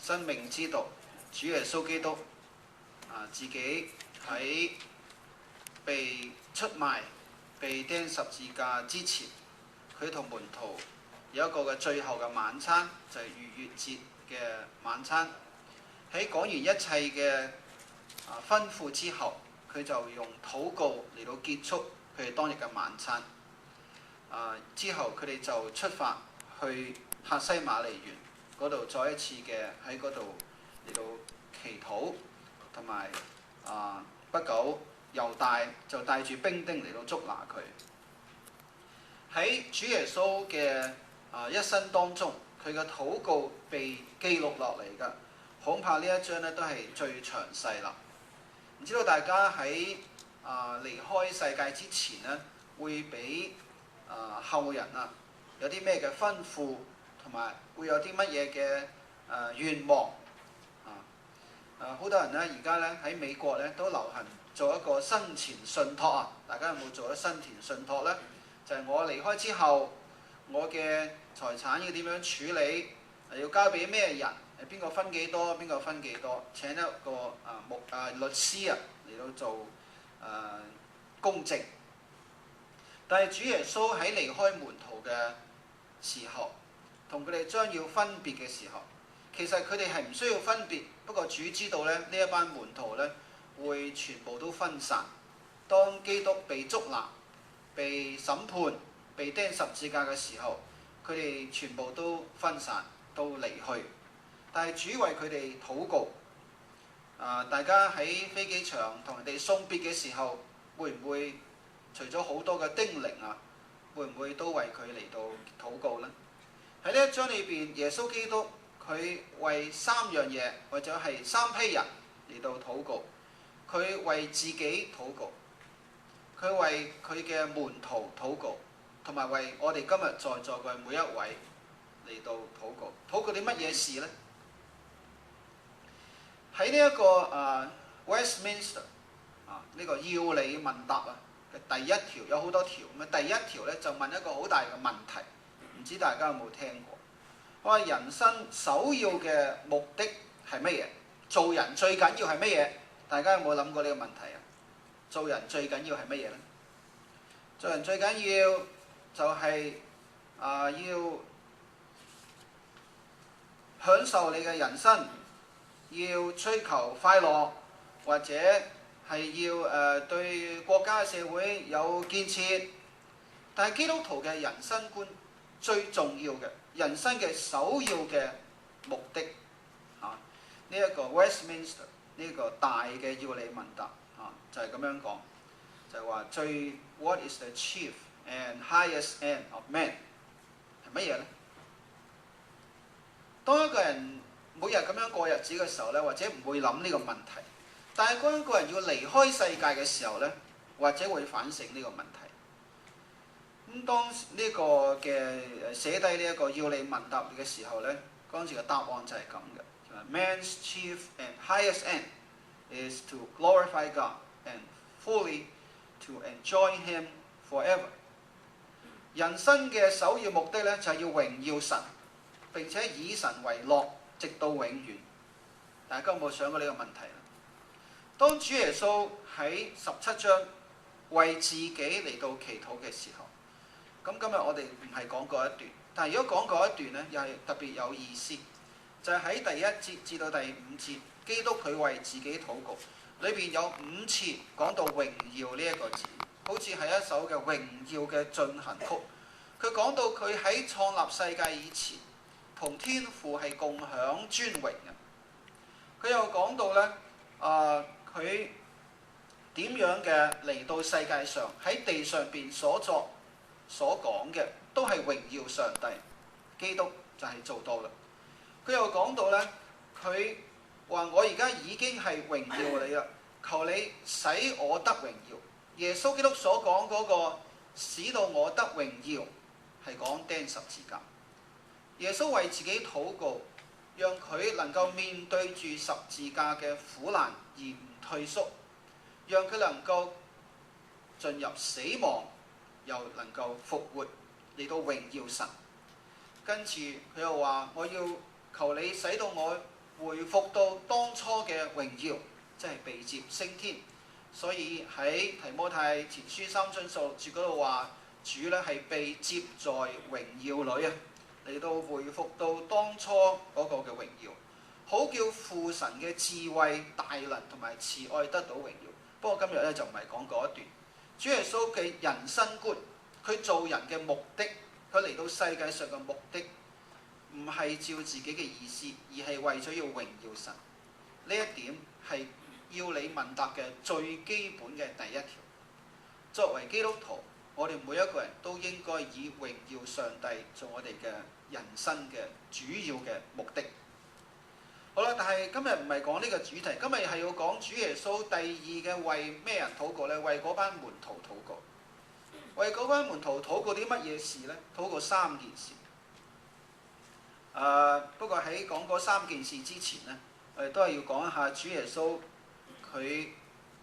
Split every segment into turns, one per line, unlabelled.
生命之道，主耶穌基督自己喺被出賣、被釘十字架之前，佢同門徒有一個嘅最後嘅晚餐，就係逾越節嘅晚餐。喺講完一切嘅吩咐之後，佢就用禱告嚟到結束佢哋當日嘅晚餐。之後佢哋就出發去客西馬尼園嗰度，再一次嘅喺嗰度嚟到祈禱，同埋不久猶大就帶住兵丁嚟到捉拿佢。喺主耶穌嘅一生當中，佢嘅禱告被記錄落嚟㗎，恐怕呢一章咧都係最詳細啦。唔知道大家喺離開世界之前咧，會俾後人有啲咩嘅吩咐，同埋會有啲乜嘢嘅願望好多人咧而家咧喺美國咧都流行做一個生前信託啊！大家有冇做咗生前信託咧？就係我離開之後，我嘅財產要點樣處理？要交俾咩人？邊個分幾多？邊個分幾多？請一個律師嚟到做公證。但係主耶穌喺離開門徒嘅時候，同佢哋將要分別嘅時候，其實佢哋係唔需要分別。不過主知道咧，呢一班門徒咧會全部都分散。當基督被捉拿、被審判、被釘十字架嘅時候，佢哋全部都分散，都離去。但係主為佢哋禱告。大家喺飛機場同人哋送別嘅時候，會唔會除咗好多嘅叮嚀會唔會都為佢嚟到禱告呢？喺呢一章裏邊，耶穌基督佢為3樣嘢，或者係3批人嚟到禱告。佢為自己禱告，佢為佢嘅門徒禱告，同埋為我哋今日在座嘅每一位嚟到禱告。禱告啲乜嘢事呢？喺呢一個Westminster 呢個要理問答嘅第一條，有好多條咁啊。第一條咧就問一個好大嘅問題，唔知大家有冇聽過？我話人生首要嘅目的係乜嘢？做人最緊要係乜嘢？大家有冇諗過呢個問題啊？做人最緊要係乜嘢咧？做人最緊要就係要享受你嘅人生，要追求快樂，或者係要對國家嘅社會有建設。但係基督徒嘅人生觀最重要嘅人生嘅首要嘅目的呢一個 Westminster 呢個大嘅要理問答就係咁樣講，就係話最 What is the chief and highest end of man 係乜嘢咧？當一個人每日咁樣過日子嘅時候咧，或者唔會諗呢個問題。但係當一個人要離開世界嘅時候咧，或者會反省呢個問題。咁當呢個嘅寫低呢一個要理問答嘅時候咧，嗰陣時嘅答案就係咁嘅。Man's chief and highest end is to glorify God and fully to enjoy Him forever。人生嘅首要目的咧，就係要榮耀神，並且以神為樂，直到永遠。大家有冇想過呢個問題啊？當主耶穌喺17章為自己嚟到祈禱嘅時候，咁今日我哋唔係講過一段，但係如果講過一段咧，又係特別有意思，就係喺第1節至到第5節，基督佢為自己禱告，裏邊有5次講到榮耀呢一個字，好似係一首嘅榮耀嘅進行曲。佢講到佢喺創立世界以前，同天父係共享尊榮嘅。佢又講到咧，佢點樣嘅嚟到世界上，喺地上邊所作所講嘅都係榮耀上帝，基督就係做到啦。佢又講到咧，佢話我而家已經係榮耀你啦，求你使我得榮耀。耶穌基督所講嗰個使到我得榮耀，係講釘十字架。耶穌為自己禱告，讓佢能夠面對住十字架嘅苦難而唔退縮，讓佢能夠進入死亡，又能夠復活，嚟到榮耀神。跟住佢又話：我要求你使到我回復到當初嘅榮耀，即係被接升天。所以喺提摩太前書3章16節嗰度話，主咧係被接在榮耀裏啊，嚟到回復到當初嗰個嘅榮耀，好叫父神嘅智慧、大能同埋慈愛得到榮耀。不過今日咧就唔係講嗰一段。主耶穌嘅人生觀，佢做人嘅目的，佢嚟到世界上嘅目的，唔係照自己嘅意思，而係為咗要榮耀神。呢一點係要你問答嘅最基本嘅第一條。作為基督徒，我哋每一個人都應該以榮耀上帝做我哋嘅人生嘅主要嘅目的。好啦，但係今日唔係講呢個主題，今日係要講主耶穌第二嘅為咩人禱告呢？為嗰班門徒禱告。為嗰班門徒禱告啲乜嘢事呢？禱告3件事。不過喺講嗰3件事之前呢，我哋都係要講一下主耶穌佢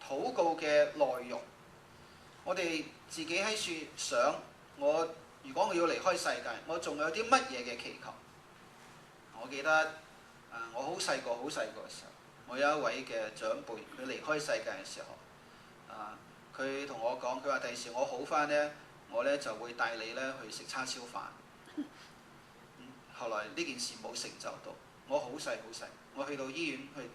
禱告嘅內容。我哋自己喺處想，如果我要離開世界，我仲有啲乜嘢嘅祈求？我記得我好細個嘅時候，我有一位嘅長輩，佢離開世界嘅時候，佢同我講，佢話第時我好返呢，我呢就會帶你呢去食叉燒飯。後來呢件事冇成就到，我好細，我去到醫院去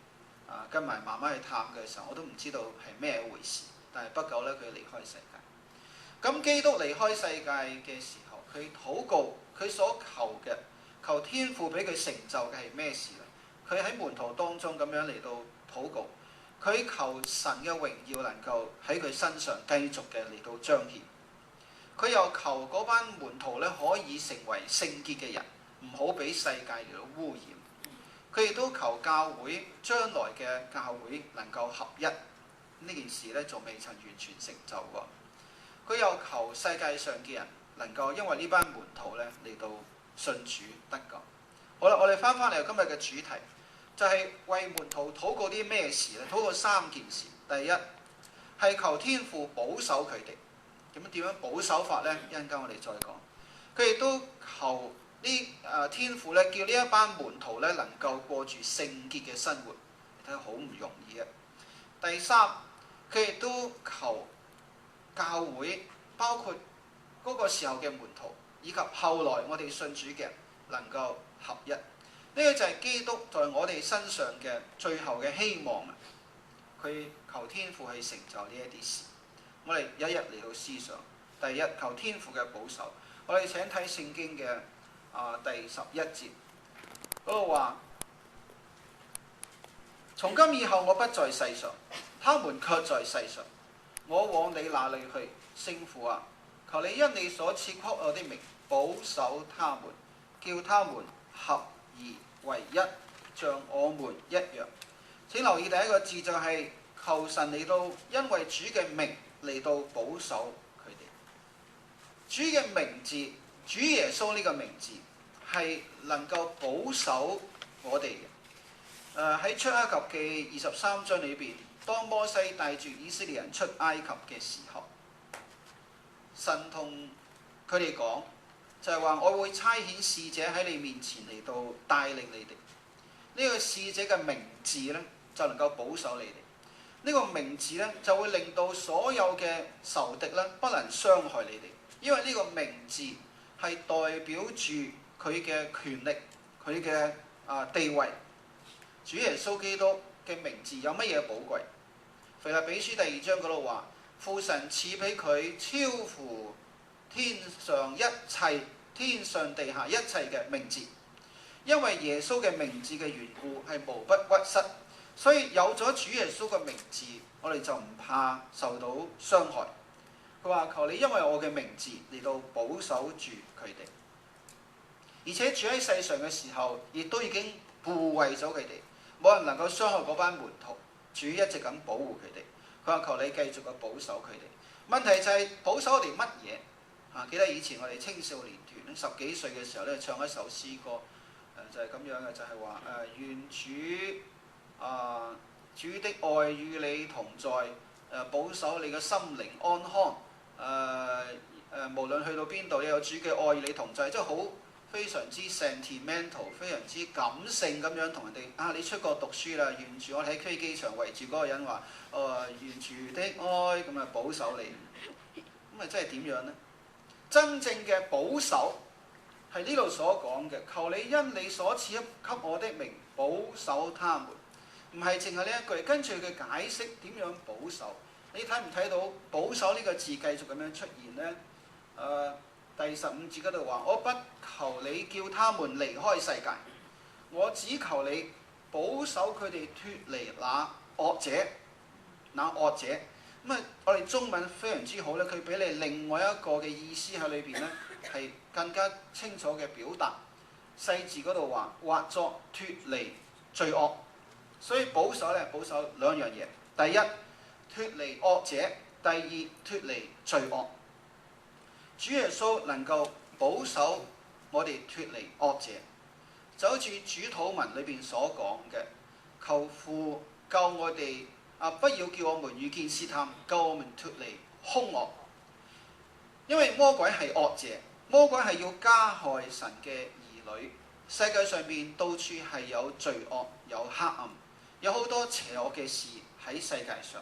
跟埋媽媽去探嘅時候，我都唔知道係咩一回事。但係不久呢，佢離開世界。咁基督離開世界嘅時候，佢禱告，佢所求嘅，求天父俾佢成就嘅係咩事呢？佢喺門徒當中咁樣嚟到禱告，佢求神嘅榮耀能夠喺佢身上繼續嘅嚟到彰顯。佢又求嗰班門徒呢可以成為聖潔嘅人，唔好俾世界嚟到污染。佢亦都求教會將來嘅教會能夠合一。呢件事呢仲未曾完全成就喎。佢又求世界上嘅人能夠因為呢班門徒呢嚟到信主得救。好啦，我哋翻嚟今日嘅主題，就係為門徒禱告啲咩事呢？禱告3件事。第一係求天父保守佢哋。咁點樣保守法呢？一陣間我哋再講。佢亦都求天父呢，叫呢一班門徒呢能夠過住聖潔嘅生活。你睇下好唔容易嘅。第三，佢亦都求教會，包括嗰個時候嘅門徒，以及後來我哋信主嘅人能夠合一。呢個就係基督在我哋身上嘅最後嘅希望啊！佢求天父去成就呢一啲事。我哋一日嚟到思想。第一，求天父嘅保守。我哋請睇聖經嘅第11節嗰度話：從今以後我不在世上，他們卻在世上。我往你那裏去，聖父啊，求你因你所賜給我的名保守他們，叫他們合而為一，像我們一樣。請留意第一個字就係求神嚟到，因為主嘅名嚟到保守佢哋。主嘅名字，主耶穌呢個名字係能夠保守我哋嘅。喺出埃及記23章裏邊，當摩西帶住以色列人出埃及嘅時候，神同佢哋講，就係話我會差遣使者喺你面前嚟到帶領你哋。呢個使者嘅名字呢，就能夠保守你哋。呢個名字呢，就會令到所有嘅仇敵呢不能傷害你哋，因為呢個名字係代表住佢嘅權力，佢嘅地位。主耶穌基督嘅名字有乜嘢寶貴？腓立比書第2章嗰度話：父神賜俾佢超乎天上一切、天上地下一切嘅名字，因為耶穌嘅名字嘅緣故係無不屈膝，所以有咗主耶穌嘅名字，我哋就唔怕受到傷害。佢話：求你因為我嘅名字嚟到保守住佢哋，而且住喺世上嘅時候，亦都已經護衛咗佢哋。冇人能夠傷害嗰班門徒，主一直咁保護佢哋。佢話：求你繼續去保守佢哋。問題就係保守我哋乜嘢？記得以前我哋青少年團10幾歲嘅時候咧，唱一首詩歌，就係咁樣嘅，就係話願主的愛與你同在，保守你嘅心靈安康。無論去到邊度，有主嘅愛與你同在，即係好非常之 sentimental， 非常之感性咁樣同人哋你出國讀書啦，沿住我哋喺飛機場圍住嗰個人話，沿住的愛咁啊保守你，咁啊真係點樣呢？真正嘅保守係呢度所講嘅，求你因你所賜給我的名保守他們，唔係淨係呢一句，跟住佢解釋點樣保守。你睇唔睇到保守呢個字繼續咁樣出現呢？第15節嗰度話：我不求你叫他們離開世界，我只求你保守佢哋脱離那惡者。咁啊，我哋中文非常之好咧，佢俾你另外一個嘅意思喺裏邊咧，係更加清楚嘅表達。細字嗰度話或作脱離罪惡，所以保守咧，保守兩樣嘢。第一，脱離惡者；第二，脱離罪惡。主耶穌能夠保守我哋脱離惡者，就好似主禱文裏邊所講嘅，求父救我哋不要叫我們遇見試探，救我們脱離兇惡。因為魔鬼係惡者，魔鬼係要加害神嘅兒女。世界上面到處係有罪惡、有黑暗，有好多邪惡嘅事喺世界上。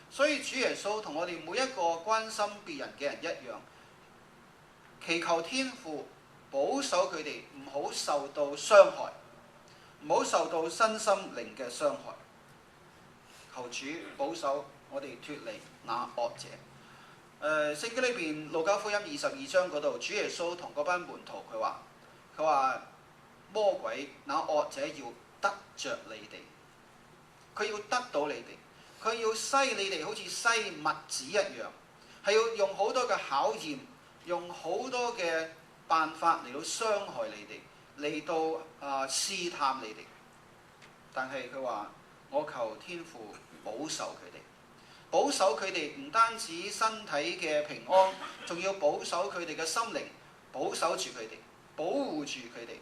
所以主耶穌同我哋每一個關心別人嘅人一樣，祈求天父保守佢哋唔好受到傷害，唔好受到身心靈嘅傷害。求主保守我哋脱離那惡者。聖經裏邊路加福音22章嗰度，主耶穌同嗰班門徒佢話魔鬼那惡者要得着你哋，佢要得到你哋，佢要篩你哋好似篩麥子一樣，係要用好多嘅考驗，用好多嘅辦法嚟到傷害你哋，嚟到試探你哋。但係佢話：我求天父保守佢哋，保守佢哋唔單止身體嘅平安，仲要保守佢哋嘅心靈，保守住佢哋，保護住佢哋。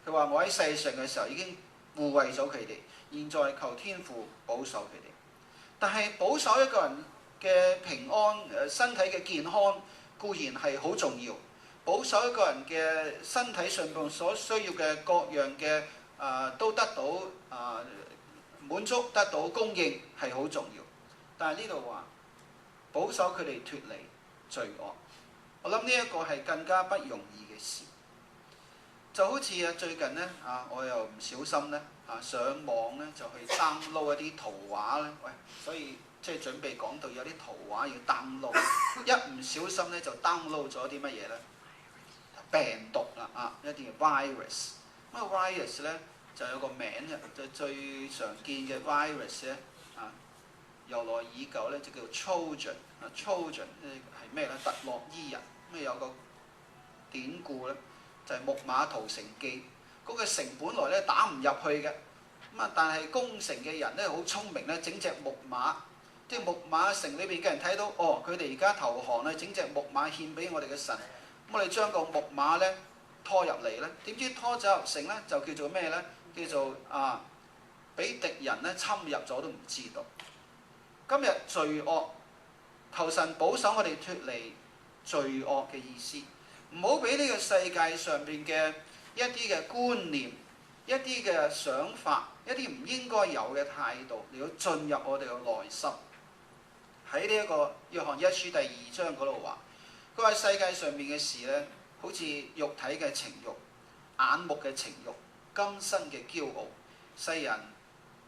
佢話：我喺世上嘅時候已經護衛咗佢哋，現在求天父保守佢哋。但係保守一個人嘅平安、身體嘅健康固然係好重要，保守一個人嘅身體上邊所需要嘅各樣嘅都得到滿足，得到供應係好重要。但係呢度話保守佢哋脱離罪惡，我諗呢一個係更加不容易嘅事。就好似最近咧我又唔小心咧上網咧就去 download 一啲圖畫咧，所以即係準備講到有啲圖畫要 download， 一唔小心咧就 download 咗啲乜嘢咧？病毒啦一啲 virus。咁virus 咧就有個名嘅，就最常見嘅 virus 咧由來已久咧就叫 Trojan。Trojan 係咩咧？特洛伊人。咁有個典故咧，就係木馬屠城記。嗰個城本來咧打唔入去嘅，但係攻城嘅人咧好聰明咧，整隻木馬，即係木馬城裏邊嘅人睇到，佢哋而家投降啦，整隻木馬獻俾我哋嘅神。咁我哋將個木馬咧拖入嚟咧，點知拖走入城咧就叫做咩咧？叫做俾敵人咧侵入咗都唔知道。今日罪惡，求神保守我哋脱離罪惡嘅意思，唔好俾呢個世界上邊嘅一啲嘅觀念、一啲嘅想法、一啲唔應該有嘅態度嚟到進入我哋嘅內心。喺呢一個約翰一書第2章嗰度話，佢話世界上面嘅事咧，好似肉體嘅情慾、眼目嘅情慾、今生嘅驕傲，世人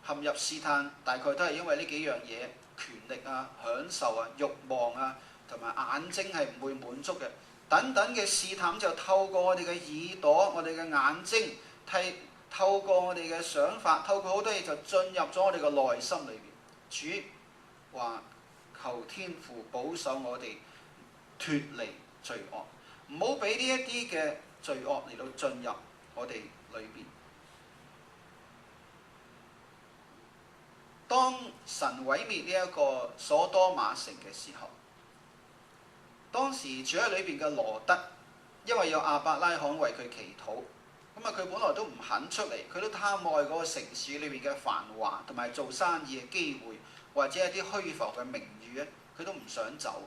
陷入試探，大概都係因為呢幾樣嘢。權力享受慾望同埋眼睛係唔會滿足嘅，等等嘅試探就透過我哋嘅耳朵、我哋嘅眼睛，透過我哋嘅想法，透過好多嘢就進入咗我哋嘅內心裏邊。主話求天父保守我哋脱離罪惡，唔好俾呢一啲嘅罪惡嚟到進入我哋裏邊。當神毀滅呢一個所多瑪城嘅時候，當時住喺裏邊嘅羅德，因為有亞伯拉罕為佢祈禱，佢本來都唔肯出嚟，佢都貪愛嗰個城市裏邊嘅繁華同埋做生意嘅機會，或者一啲虛浮嘅名譽咧，佢都唔想走。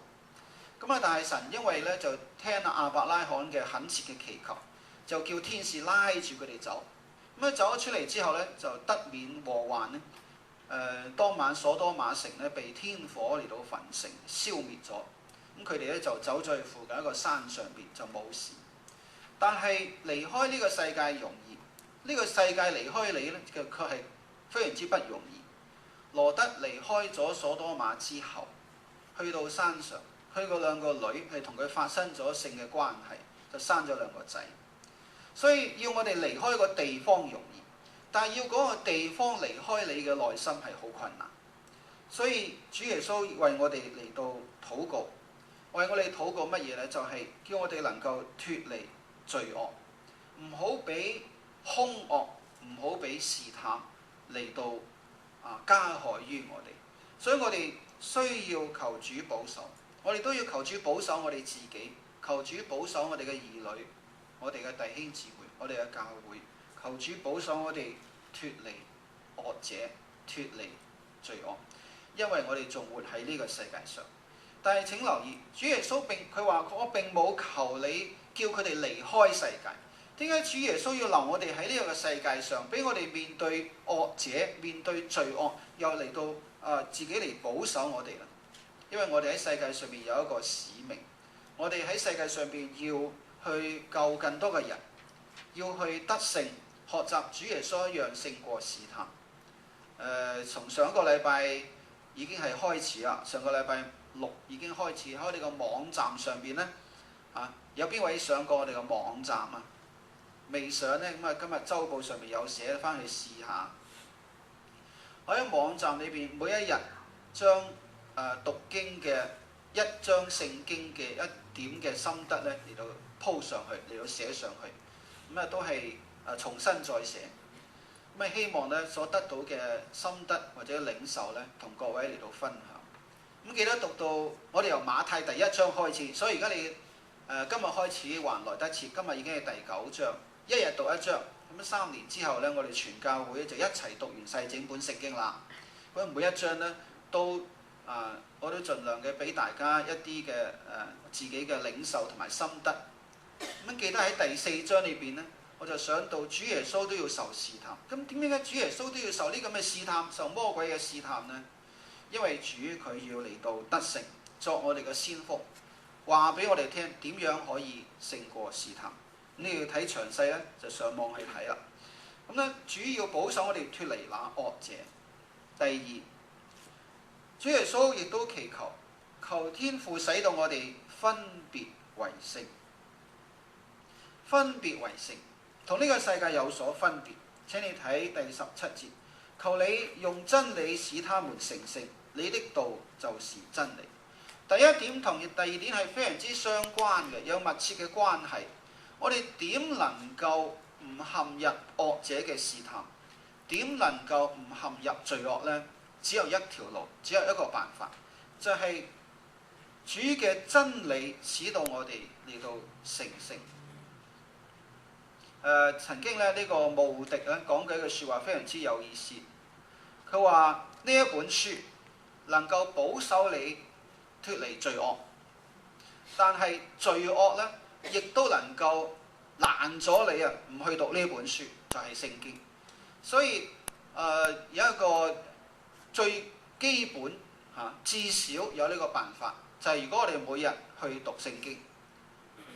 但係神因為咧就聽亞伯拉罕嘅懇切嘅祈求，就叫天使拉住佢哋走。咁走咗出嚟之後咧，就得免禍患咧。當晚所多瑪城咧被天火嚟到焚城消滅咗。咁佢哋咧就走咗去附近一個山上邊就冇事。但係離開呢個世界容易，呢個世界離開你咧，卻係非常之不容易。羅德離開咗所多瑪之後，去到山上，佢個兩個女係同佢發生咗性嘅關係，就生咗兩個仔。所以要我哋離開個地方容易，但係要嗰個地方離開你嘅內心係好困難。所以主耶穌為我哋嚟到禱告，為我哋禱告乜嘢呢？就係叫我哋能夠脫離罪惡，唔好俾兇惡，唔好俾試探嚟到加害於我哋。所以我哋需要求主保守，我哋都要求主保守我哋自己，求主保守我哋嘅兒女，我哋嘅弟兄姊妹，我哋嘅教會，求主保守我哋脫離惡者，脫離罪惡，因為我哋仲活喺呢個世界上。但係請留意，主耶穌佢話：我並冇求你叫佢哋離開世界。點解主耶穌要留我哋喺呢個世界上，俾我哋面對惡者、面對罪惡，又嚟到自己嚟保守我哋呢？因為我哋喺世界上面有一個使命，我哋喺世界上邊要去救更多嘅人，要去得勝，學習主耶穌一樣勝過試探。從上一個禮拜已經係開始啦，上個禮拜6已經開始喺我哋個網站上邊呢，有邊位上過我哋個網站啊？未上呢？咁今日週報上面有寫，翻去試下。我喺網站裏邊每一日將讀經嘅一章聖經嘅一點嘅心得咧嚟到鋪上去，嚟到寫上去，都係重新再寫。希望咧所得到嘅心得或者領受咧，同各位嚟到分享。記得讀到我哋由馬太第1章開始，所以而家你今日開始還來得切，今日已經係第9章，一日讀一章。3年之後咧，我哋全教會就一齊讀完晒整本聖經啦。咁每一章咧都我都盡量嘅俾大家一啲嘅自己嘅領受同埋心得。記得喺第4章裏邊咧，我就想到主耶穌都要受試探。咁點解主耶穌都要受呢咁嘅試探，受魔鬼嘅試探呢？因為主佢要嚟到得勝，作我哋嘅先鋒，話俾我哋聽點樣可以勝過試探。你要睇詳細咧，就上網去睇啦。主要保守我哋脫離那惡者。第二，主耶穌亦都祈求天父使到我哋分別為聖，分別為聖，同呢個世界有所分別。請你睇第17節，求你用真理使他們成聖，你的道就是真理。第一點同第二點係非常之相關嘅，有密切嘅關係。我哋點能夠唔陷入惡者嘅試探？點能夠唔陷入罪惡呢？只有一條路，只有一個辦法，就係主嘅真理使到我哋嚟到成聖。曾經咧呢個慕迪咧講嘅一句説話非常之有意思。佢話呢一本書能夠保守你脫離罪惡，但係罪惡咧亦都能夠攔咗你唔去讀呢本書，就係聖經。所以有一個最基本至少有呢個辦法，就係如果我哋每日去讀聖經，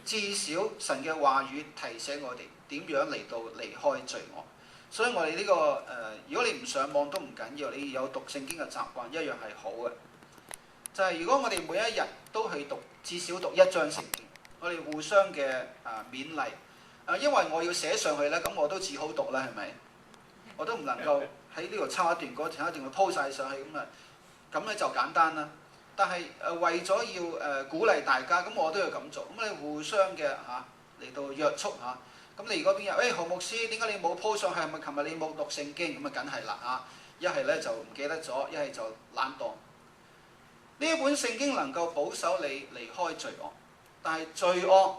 至少神嘅話語提醒我哋點樣嚟到離開罪惡。所以我哋呢個如果你唔上網都唔緊要，你有讀聖經嘅習慣一樣係好嘅。就係如果我哋每一日都去讀，至少讀1章聖經，我哋互相嘅勉勵。因為我要寫上去咧，咁我都只好讀啦，係咪？我都唔能夠喺呢度抄一段，嗰段一段去鋪晒上去咁咧就簡單啦。但係為咗要鼓勵大家，咁我都要咁做。咁你互相嘅嚟到約束嚇。咁你如果邊日何牧師點解你冇鋪上去？係咪琴日你冇讀聖經？咁梗係啦一係咧就唔記得咗，一係就懶惰。呢一本聖經能夠保守你離開罪惡，但係罪惡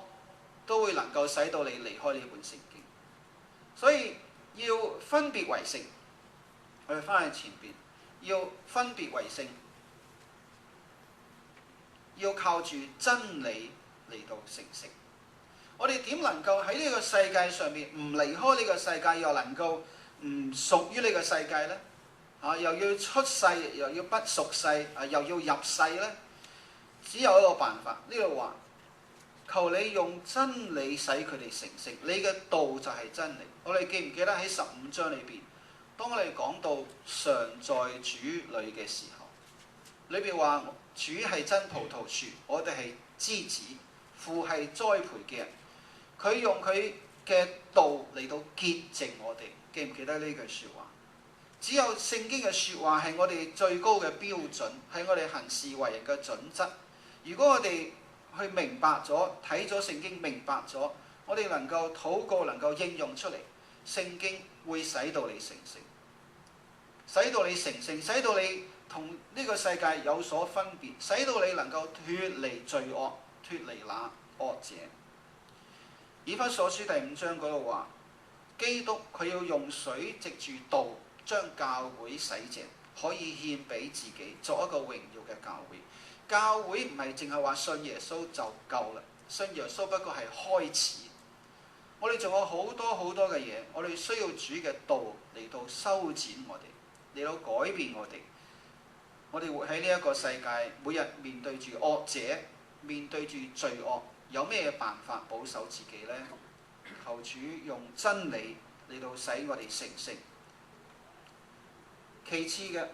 都會能夠使到你離開呢本聖經。所以要分別為聖，我哋翻去前邊，要分別為聖，要靠住真理嚟到成聖。我哋點能夠喺呢個世界上面唔離開呢個世界，又能夠唔屬於呢個世界呢？又要出世，又要不屬世，又要入世呢？只有一個辦法，呢度話求你用真理使佢哋成聖，你嘅道就係真理。我哋記唔記得喺15章裏邊，當我哋講到常在主裏嘅時候，裏邊話主係真葡萄樹，我哋係枝子，父係栽培嘅人，佢用佢嘅道嚟到潔淨我哋。記唔記得呢句説話？只有聖經嘅説話係我哋最高嘅標準，係我哋行事為人嘅準則。如果我哋去明白咗，睇咗聖經明白咗，我哋能夠禱告，能夠應用出嚟，聖經會使到你成聖，使到你成聖，使到你同呢個世界有所分別，使到你能夠脫離罪惡，脫離那惡者。以弗所書第5章嗰度話，基督佢要用水藉住道將教會洗淨，可以獻俾自己，作一個榮耀嘅教會。教會唔係淨係話信耶穌就夠啦，信耶穌不過係開始。我哋仲有好多好多嘅嘢，我哋需要主嘅道嚟到修剪我哋，嚟到改變我哋。我哋活喺呢一個世界，每日面對住惡者，面對住罪惡，有咩辦法保守自己呢？求主用真理嚟到使我哋成聖。其次嘅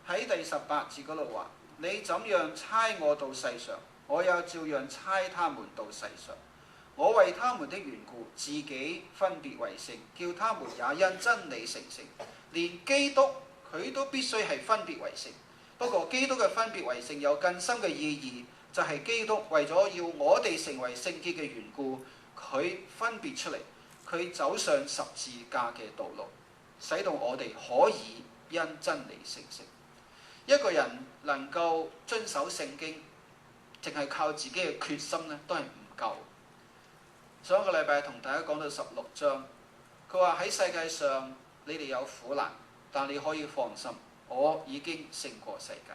喺第18節嗰度話，你怎樣差我到世上，我也照樣差他們到世上。我為他們的緣故，自己分別為聖，叫他們也因真理成聖。連基督佢都必須係分別為聖。不過基督嘅分別為聖有更深嘅意義，就係基督為咗要我哋成為聖潔嘅緣故，佢分別出嚟，佢走上十字架嘅道路，使到我哋可以因真理成聖。一個人能夠遵守聖經，淨係靠自己嘅決心咧，都係唔夠。上一個禮拜同大家講到16章，佢話喺世界上你哋有苦難，但你可以放心，我已經勝過世界。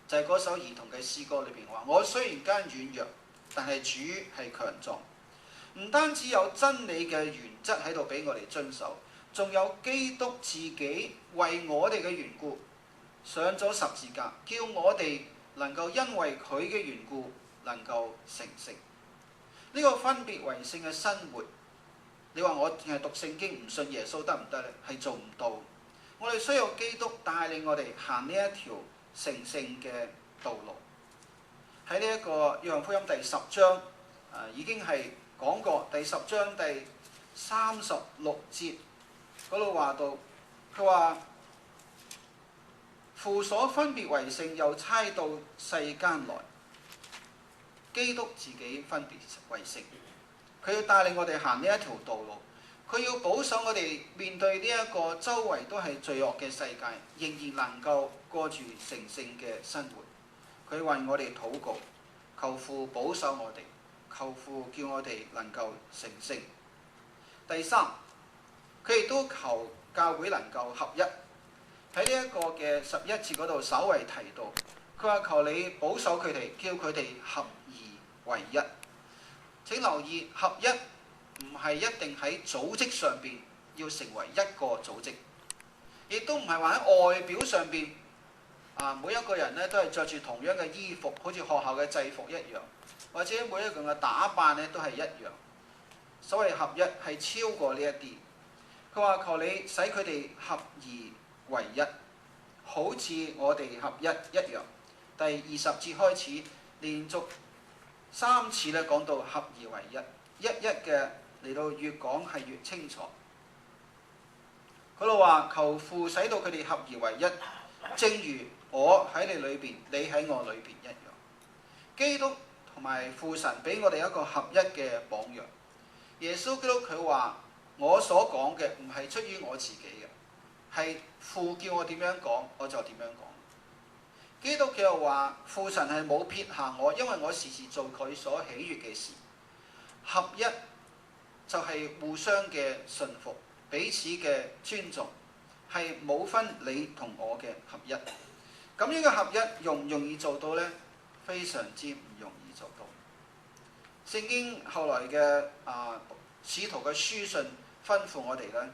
就係嗰首兒童嘅詩歌裏邊話，我雖然間軟弱，但係主係強壯。唔單止有真理嘅原則喺度俾我哋遵守，仲有基督自己為我哋嘅緣故上咗十字架，叫我哋能夠因為佢嘅緣故能夠成聖。呢個分別為聖嘅生活，你話我淨係讀聖經唔信耶穌得唔得呢？係做唔到。我哋需要基督帶領我哋行呢一條成聖嘅道路。喺呢一個約翰福音第10章，已經係講過，第10章第36節嗰度話到，佢話父所分別為聖，又差到世間來。基督自己分別為聖，佢要帶領我哋行呢一條道路，佢要保守我哋面對呢一個周圍都係罪惡嘅世界，仍然能夠過住成聖嘅生活。佢為我哋禱告，求父保守我哋，求父叫我哋能夠成聖。第三，佢亦都求教會能夠合一。喺呢一個嘅11節嗰度稍為提到，佢話求你保守佢哋，叫佢哋合而為一。請留意，合一唔係一定喺組織上邊要成為一個組織，亦都唔係話喺外表上邊每一個人咧都係着住同樣嘅衣服，好似學校嘅制服一樣，或者每一個人嘅打扮咧都係一樣。所謂合一係超過呢一啲。佢話求你使佢哋合而為一，好似我哋合一一樣。第20節開始，連續3次咧講到合而為一，一嘅嚟到越講係越清楚。佢度話求父使到佢哋合而為一，正如我喺你裏邊，你喺我裏邊一樣。基督同埋父神俾我哋一個合一嘅榜樣。耶穌基督佢話：我所講嘅唔係出於我自己嘅，係父叫我點樣講，我就點樣講。基督佢又話：父神係冇撇下我，因為我時時做佢所喜悅嘅事。合一就係互相嘅順服，彼此嘅尊重，係冇分你同我嘅合一。咁樣嘅合一容唔容易做到呢？非常之唔容易做到。聖經後來嘅使徒嘅書信吩咐我哋咧，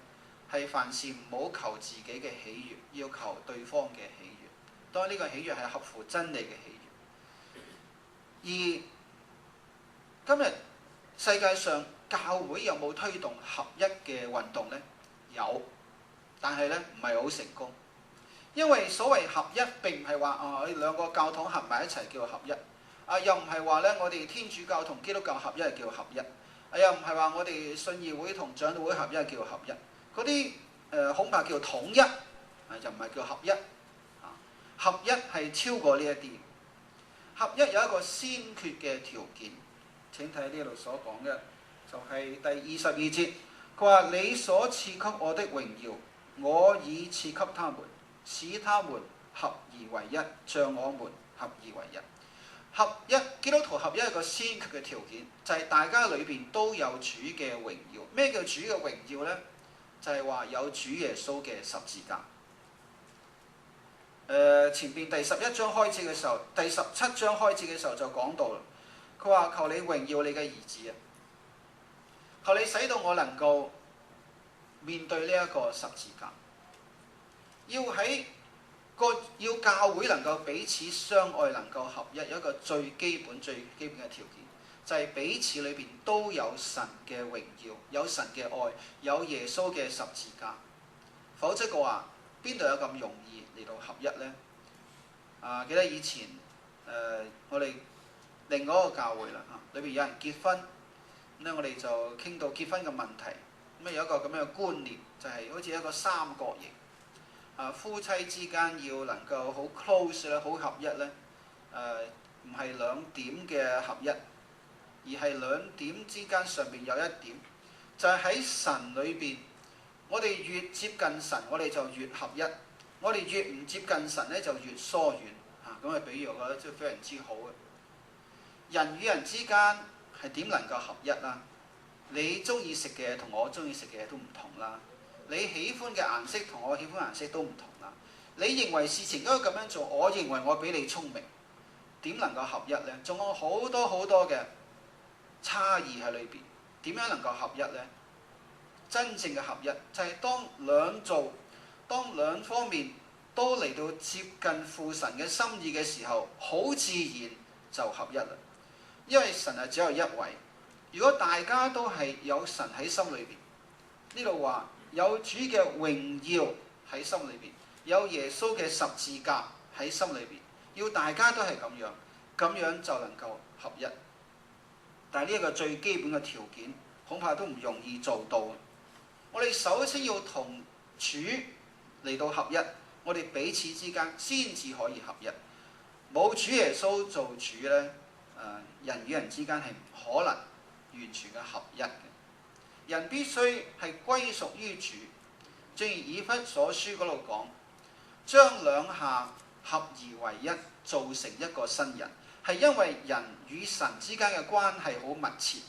係凡事唔好求自己嘅喜悅，要求對方嘅喜悅。當然呢個喜悅係合乎真理嘅喜悅。而今日世界上教會有冇推動合一嘅運動呢？有，但係咧唔係好成功。因為所謂合一並唔係話兩個教堂合埋一齊叫合一，又唔係話咧我哋天主教同基督教合一係叫合一，又唔係話我哋信義會同長老會合一係叫合一。嗰啲恐怕叫統一，就唔係叫合一。合一係超過呢一啲。合一有一個先決嘅條件，請睇呢度所講嘅，就係第22節，佢話你所賜給我的榮耀，我已賜給他們，使他們合而為一，像我們合而為一。合一，基督徒合一係一個先決嘅條件，就係大家裏邊都有主嘅榮耀。咩叫主嘅榮耀呢？就係話有主耶穌嘅十字架。前邊第11章開始嘅時候，第17章開始嘅時候就講到啦。佢話求你榮耀你嘅兒子啊！求你使到我能夠面對呢一個十字架。要教會能夠彼此相愛，能夠合一，有一個最基本嘅條件，就係彼此裏邊都有神嘅榮耀，有神嘅愛，有耶穌嘅十字架。否則嘅話，邊度有咁容易嚟到合一呢？記得以前我哋另外一個教會啦，裏邊有人結婚，咁咧我哋就傾到結婚嘅問題，咁有一個咁樣嘅觀念，就係好似一個三角形。夫妻之間要能夠好 close 咧，好合一咧，唔係兩點嘅合一，而係兩點之間上邊有一點，就係喺神裏邊，我哋越接近神，我哋就越合一；我哋越唔接近神咧，就越疏遠。咁嘅比喻我覺得真係非常之好嘅。人與人之間係點能夠合一啊？你中意食嘅同我中意食嘅都唔同啦。你喜歡嘅顏色同我喜歡嘅顏色都唔同啦。你認為事情應該咁樣做，我認為我比你聰明，點能夠合一呢？仲有好多好多嘅差異喺裏邊，點樣能夠合一呢？真正嘅合一就係當兩方面都嚟到接近父神嘅心意嘅時候，好自然就合一啦。因為神係只有一位，如果大家都係有神喺心裏邊，呢度話。有主嘅榮耀喺心裏邊，有耶穌嘅十字架喺心裏邊，要大家都係咁樣就能夠合一。但係呢一個最基本嘅條件，恐怕都唔容易做到。我哋首先要同主嚟到合一，我哋彼此之間先至可以合一。冇主耶穌做主咧，人與人之間係唔可能完全嘅合一嘅。人必須係歸屬於主，正如以弗所書嗰度講，將兩下合而為一，造成一個新人，係因為人與神之間嘅關係好密切，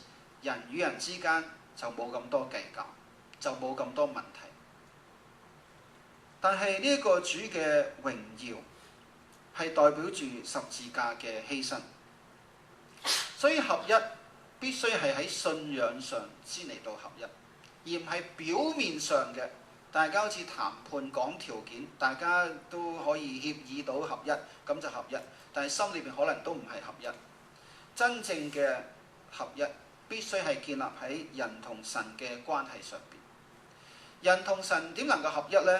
人與人之間就冇咁多計較，就冇咁多問題。但係呢一個主嘅榮耀係代表住十字架嘅犧牲，所以合一必須係喺信仰上先嚟到合一，而唔係表面上嘅，大家好似談判講條件，大家都可以協議到合一，咁就合一。但係心裏邊可能都唔係合一。真正嘅合一必須係建立喺人同神嘅關係上邊。人同神點能夠合一呢？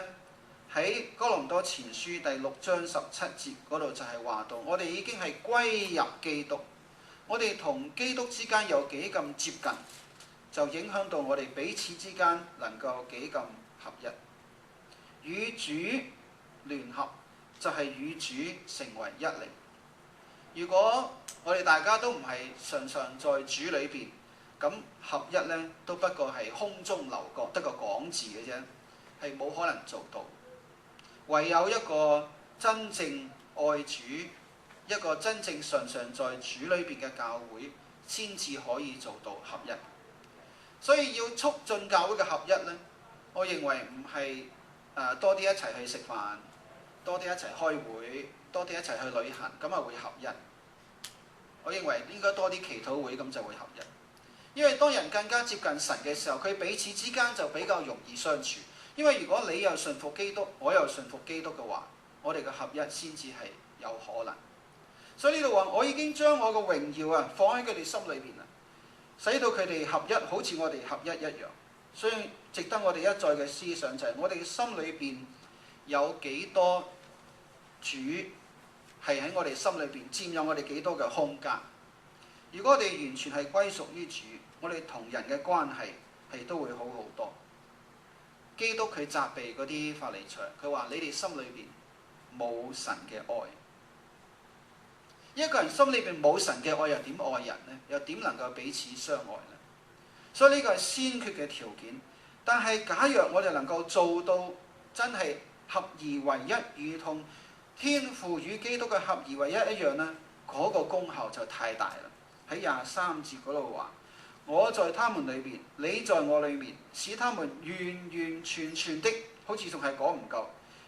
喺哥林多前書第6章17節嗰度就係話到，我哋已經係歸入基督。我哋同基督之間有幾咁接近，就影響到我哋彼此之間能夠幾咁合一。與主聯合就係與主成為一靈。如果我哋大家都唔係常常在主裏邊，咁合一呢都不過係空中樓閣，得個講字嘅啫，係冇可能做到。唯有一個真正愛主，一個真正常常在主裏邊嘅教會，先至可以做到合一。所以要促進教會嘅合一呢，我認為唔係多啲一齊去食飯，多啲一齊開會，多啲一齊去旅行，咁啊會合一。我認為應該多啲祈禱會，咁就會合一。因為當人更加接近神嘅時候，佢彼此之間就比較容易相處。因為如果你又順服基督，我又順服基督嘅話，我哋嘅合一先至係有可能。所以呢度話，我已經將我嘅榮耀啊放喺佢哋心裏邊啦，使到佢哋合一，好似我哋合一一樣。所以值得我哋一再嘅思想就係，我哋心裏邊有幾多主係喺我哋心裏邊佔有我哋幾多嘅空間。如果我哋完全係歸屬於主，我哋同人嘅關係係都會好好多。基督佢責備嗰啲法利賽，佢話你哋心裏邊冇神嘅愛。一個人心裏邊冇神嘅愛，又點愛人呢？又點能夠彼此相愛呢？所以呢個係先決嘅條件。但係假若我哋能夠做到真係合而為一，如同天父與基督嘅合而為一一樣呢，嗰個功效就太大啦。喺23節嗰度話，我在他們裏邊，你在我裏面，使他們完完全全的，好似仲係講唔夠，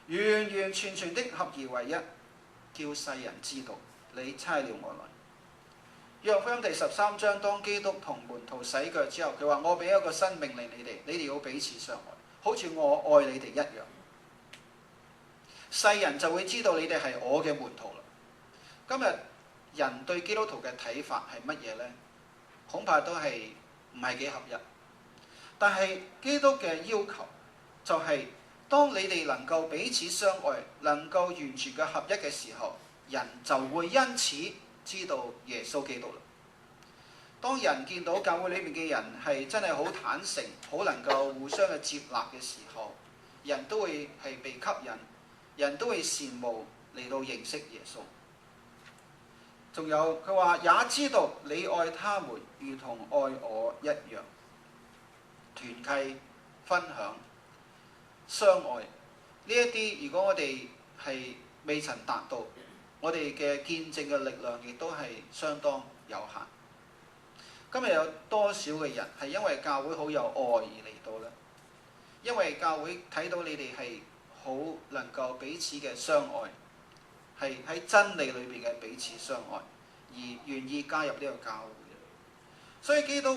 完完全全的合而為一，叫世人知道你差了我來。約翰福音第13章，當基督同門徒洗腳之後，佢話：我俾一個新命令你哋要彼此相愛，好似我愛你哋一樣。世人就會知道你哋係我嘅門徒啦。今日人對基督徒嘅睇法係乜嘢呢？恐怕都係唔係幾合一。但係基督嘅要求就係，當你哋能夠彼此相愛，能夠完全嘅合一嘅時候，人就會因此知道耶穌基督啦。當人見到教會裏面嘅人係真係好坦誠，好能夠互相嘅接納嘅時候，人都會係被吸引，人都會羨慕嚟到認識耶穌。仲有佢話，也知道你愛他們如同愛我一樣。團契、分享、相愛呢一啲，如果我哋係未曾達到，我哋嘅見證嘅力量亦都係相當有限。今日有多少嘅人係因為教會好有愛而嚟到呢？因為教會睇到你哋係好能夠彼此嘅相愛，係喺真理裏邊嘅彼此相愛，而願意加入呢個教會。所以基督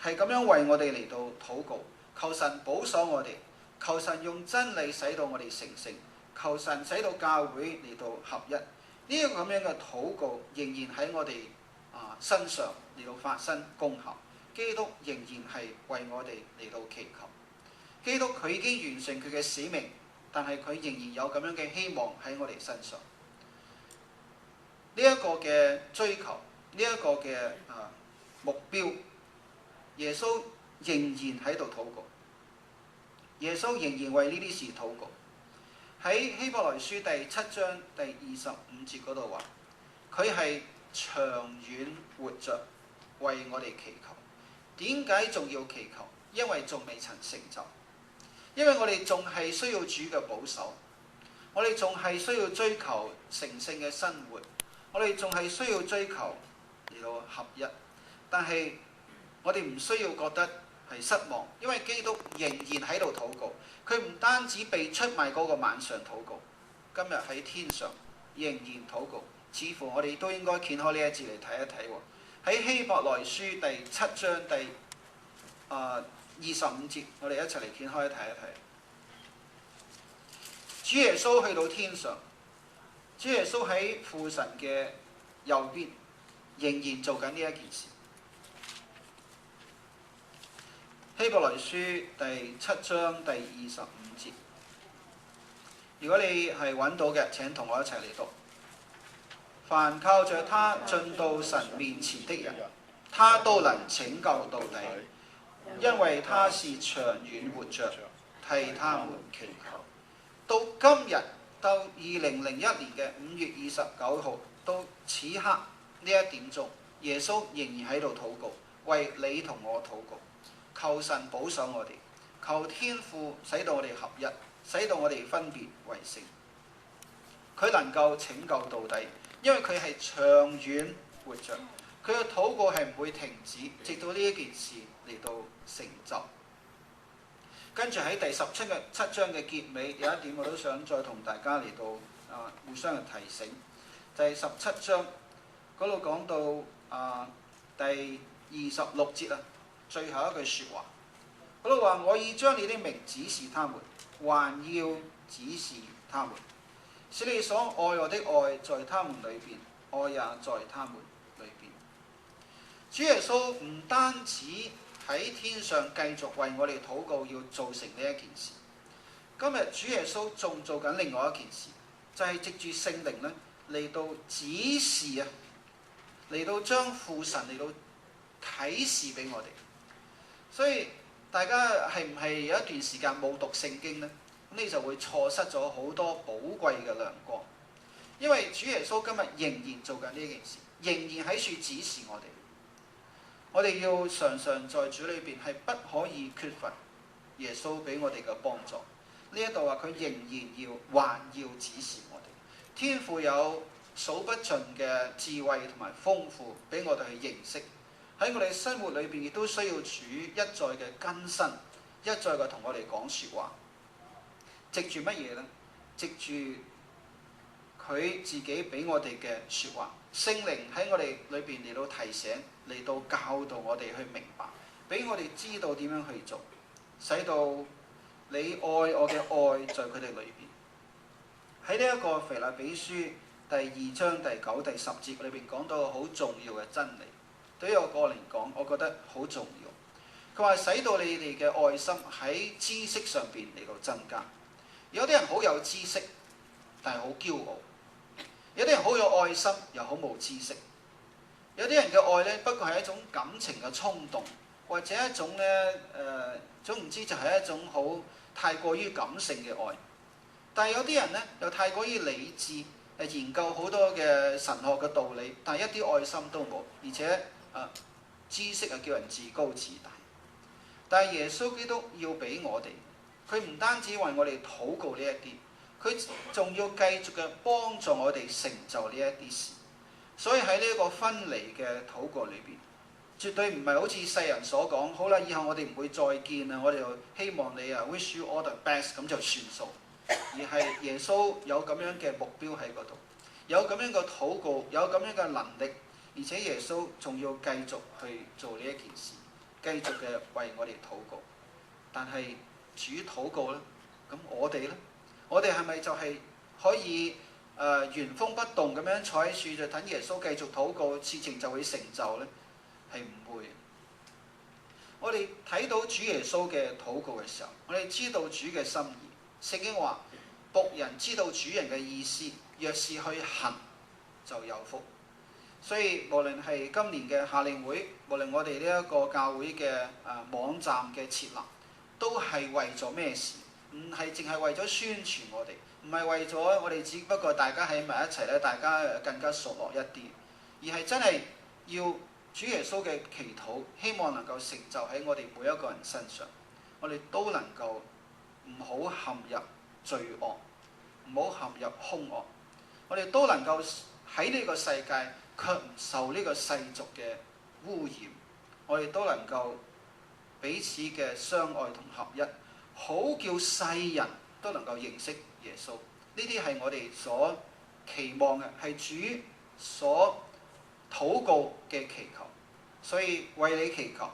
係咁樣為我哋嚟到禱告，求神保守我哋，求神用真理使到我哋成聖，求神使到教會嚟到合一。呢個咁樣嘅禱告仍然喺我哋身上嚟到發生功效。基督仍然係為我哋嚟到祈求。基督佢已經完成佢嘅使命，但係佢仍然有咁樣嘅希望喺我哋身上。呢一個嘅追求，呢一個嘅目標，耶穌仍然喺度禱告。耶穌仍然為呢啲事禱告。喺希伯來書第7章第25節嗰度話，佢係長遠活着為我哋祈求。點解仲要祈求？因為仲未曾成就，因為我哋仲係需要主嘅保守，我哋仲係需要追求成聖嘅生活，我哋仲係需要追求嚟到合一。但係我哋唔需要覺得係失望，因為基督仍然喺度禱告。佢唔單止被出賣嗰個晚上禱告，今日喺天上仍然禱告。似乎我哋都應該掀開呢一節嚟睇一睇喎。喺希伯來書第7章第25節，我哋一齊嚟掀開睇一睇。主耶穌去到天上，主耶穌喺父神嘅右邊，仍然做緊呢一件事。希伯來書第7章第25節，如果你係揾到嘅，請同我一齊嚟讀。凡靠着他進到神面前的人，他都能拯救到底，因為他是長遠活着替他們祈求。到今日，到2001年嘅5月29號，到此刻呢一點鐘，耶穌仍然喺度禱告，為你同我禱告。求神保守我哋，求天父使到我哋合一，使到我哋分別為聖。佢能夠拯救到底，因為佢係長遠活着，佢嘅禱告係唔會停止，直到呢一件事嚟到成就。跟住喺第7章嘅結尾有一點我都想再同大家嚟到互相嘅提醒，就係17章嗰度講到第26節最後一句説話，嗰度話：我已將你的名指示他們，還要指示他們，使你所愛我的愛在他們裏邊，我也在他們裏邊。主耶穌唔單止喺天上繼續為我哋禱告，要做成呢一件事。今日主耶穌仲做緊另外一件事，就係藉住聖靈咧嚟到指示嚟到將父神嚟到啟示俾我哋。所以大家係唔係有一段時間冇讀聖經呢？咁你就會錯失咗好多寶貴嘅亮光。因為主耶穌今日仍然做緊呢件事，仍然喺處指示我哋。我哋要常常在主裏邊係不可以缺乏耶穌俾我哋嘅幫助。呢一度話佢仍然還要指示我哋。天父有數不盡嘅智慧同埋豐富俾我哋去認識。喺我哋生活裏邊亦都需要主一再嘅更新，一再嘅同我哋講説話。藉住乜嘢呢？藉住佢自己俾我哋嘅説話，聖靈喺我哋裏邊嚟到提醒，嚟到教導我哋去明白，俾我哋知道點樣去做，使到你愛我嘅愛在佢哋裏邊。喺呢一個腓立比書第2章第9、第10節裏邊講到好重要嘅真理，對於我個人嚟講，我覺得好重要。佢話使到你哋嘅愛心喺知識上邊嚟到增加。有啲人好有知識，但係好驕傲；有啲人好有愛心，又好冇知識。有啲人嘅愛呢，不過係一種感情嘅衝動，或者一種呢，總唔知就係一種好太過於感性嘅愛。但係有啲人呢，又太過於理智，研究好多嘅神學嘅道理，但係一啲愛心都冇，而且知識叫人自高自大。但係耶穌基督要俾我哋，佢唔單止為我哋禱告呢一啲，佢仲要繼續嘅幫助我哋成就呢一啲事。所以喺呢一個分離嘅禱告裏邊，絕對唔係好似世人所講，好啦，以後我哋唔會再見啦，我哋就希望你wish you all the best 咁就算數。而係耶穌有咁樣嘅目標喺嗰度，有咁樣嘅禱告，有咁樣嘅能力，而且耶穌仲要繼續去做呢一件事，繼續嘅為我哋禱告。但係主禱告咧，咁我哋咧，我哋係咪就係可以原封不動咁樣坐喺處就等耶穌繼續禱告，事情就會成就咧？係唔會。我哋睇到主耶穌嘅禱告嘅時候，我哋知道主嘅心意。聖經話：僕人知道主人嘅意思，若是去行，就有福。所以無論係今年嘅夏令會，無論我哋呢一個教會嘅網站嘅設立，都係為咗咩事？唔係淨係為咗宣傳我哋，唔係為咗我哋只不過大家喺埋一齊咧，大家更加熟絡一啲，而係真係要主耶穌嘅祈禱，希望能夠成就喺我哋每一個人身上，我哋都能夠唔好陷入罪惡，唔好陷入兇惡，我哋都能夠喺呢個世界卻唔受呢個世俗嘅污染，我哋都能夠彼此嘅相愛同合一，好叫世人都能夠認識耶穌。呢啲係我哋所期望嘅，係主所禱告嘅祈求。所以為你祈求，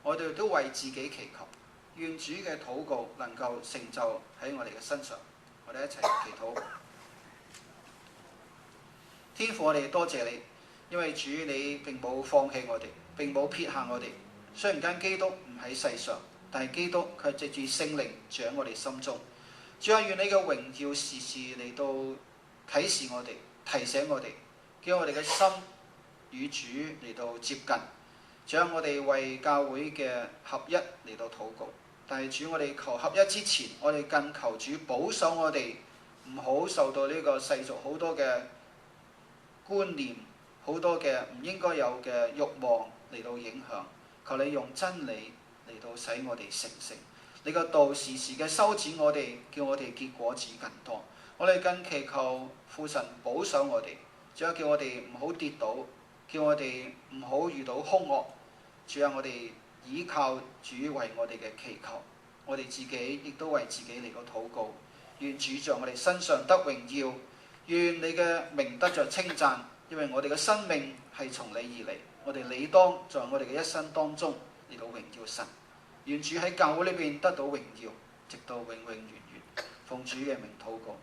我哋都為自己祈求。願主嘅禱告能夠成就喺我哋嘅身上，我哋一齊祈禱。天父，我哋多謝你，因為主你並冇放棄我哋，並冇撇下我哋。雖然間基督唔喺世上，但係基督卻藉住聖靈住喺我哋心中。主啊，願你嘅榮耀時時嚟到啟示我哋，提醒我哋，叫我哋嘅心與主嚟到接近。主啊，我哋為教會嘅合一嚟到禱告。但係主，我哋求合一之前，我哋更求主保守我哋，唔好受到呢個世俗好多嘅觀念，好多嘅唔應該有嘅慾望嚟到影響。求你用真理嚟到使我哋成聖。你個道時時嘅修剪我哋，叫我哋結果子更多。我哋更祈求父神保守我哋，仲有叫我哋唔好跌倒，叫我哋唔好遇到兇惡。主啊，我哋依靠主為我哋嘅祈求，我哋自己亦都為自己嚟到禱告。願主在我哋身上得榮耀，願你嘅名得着稱讚，因為我哋嘅生命係從你而嚟，我哋理當在我哋嘅一生當中嚟到榮耀神。願主喺教會裏邊得到榮耀，直到永永遠遠。奉主嘅名禱告。